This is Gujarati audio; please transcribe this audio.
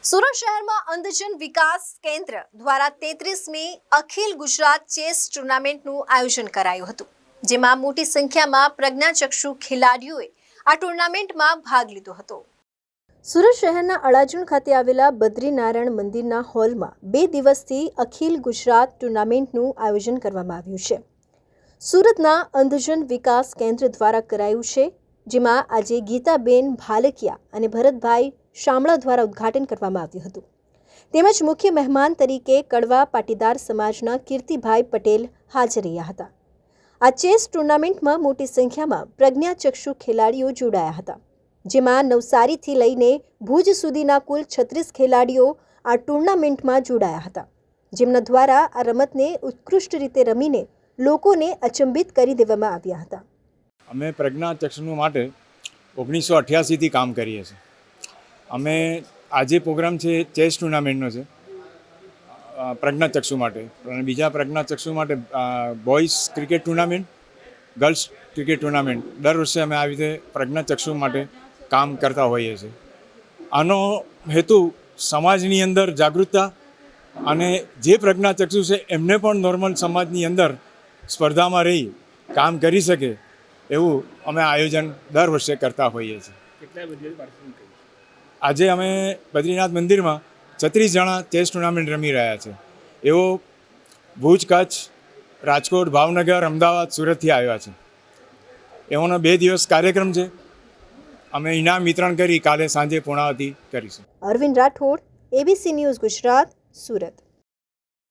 સુરત શહેરમાં અંધજન વિકાસ કેન્દ્ર દ્વારા 33મી અખિલ ગુજરાત ચેસ ટુર્નામેન્ટનું આયોજન કરાયું હતું, જેમાં મોટી સંખ્યામાં પ્રજ્ઞાચક્ષુ ખેલાડીઓએ આ ટુર્નામેન્ટમાં ભાગ લીધો હતો। સુરત શહેરના અડાજણ ખાતે આવેલા બદ્રીનારાયણ મંદિરના હોલમાં 2 દિવસથી અખિલ ગુજરાત ટુર્નામેન્ટનું આયોજન કરવામાં આવ્યું છે। સુરતના અંધજન વિકાસ કેન્દ્ર દ્વારા કરાયું છે, જેમાં આજે ગીતાબેન ભાલકિયા અને ભરતભાઈ શામળા દ્વારા ઉદ્ઘાટન કરવામાં આવ્યું હતું। તેમજ મુખ્ય મહેમાન તરીકે કડવા પાટીદાર સમાજના કીર્તિભાઈ પટેલ હાજર રહ્યા હતા। આ ચેસ ટુર્નામેન્ટમાં મોટી સંખ્યામાં પ્રજ્ઞાચક્ષુ ખેલાડીઓ જોડાયા હતા, જેમાં નવસારીથી લઈને ભુજ સુધીના કુલ 36 ખેલાડીઓ આ ટુર્નામેન્ટમાં જોડાયા હતા, જેમના દ્વારા આ રમતને ઉત્કૃષ્ટ રીતે રમીને લોકોને અચંબિત કરી દેવામાં આવ્યા હતા। અમે પ્રજ્ઞાચક્ષુ માટે 1988થી કામ કરીએ છીએ। અમે આજે પ્રોગ્રામ છે ચેસ ટુર્નામેન્ટનો છે પ્રજ્ઞાચક્ષુ માટે, અને બીજા પ્રજ્ઞાચક્ષુ માટે boys cricket tournament, girls cricket tournament દર વર્ષે અમે આવી રીતે પ્રજ્ઞાચક્ષુ માટે કામ કરતા હોઈએ છીએ। આનો હેતુ સમાજની અંદર જાગૃતતા અને જે પ્રજ્ઞાચક્ષુ છે એમને પણ નોર્મલ સમાજની અંદર સ્પર્ધામાં રહી કામ કરી શકે એવું અમે આયોજન દર વર્ષે કરતા હોઈએ છીએ। આજે અમે બદ્રીનાથ મંદિરમાં 36 જણા ચેસ ટુર્નામેન્ટ રમી રહ્યા છે। એવો ભુજ, કચ્છ, રાજકોટ, ભાવનગર, અમદાવાદ, સુરતથી આવ્યા છે। એઓનો 2 દિવસ કાર્યક્રમ છે। અમે ઇનામ વિતરણ કરી કાલે સાંજે પૂર્ણાહુતિ કરીશું। Arvind Rathod, ABC news Gujarat, Surat.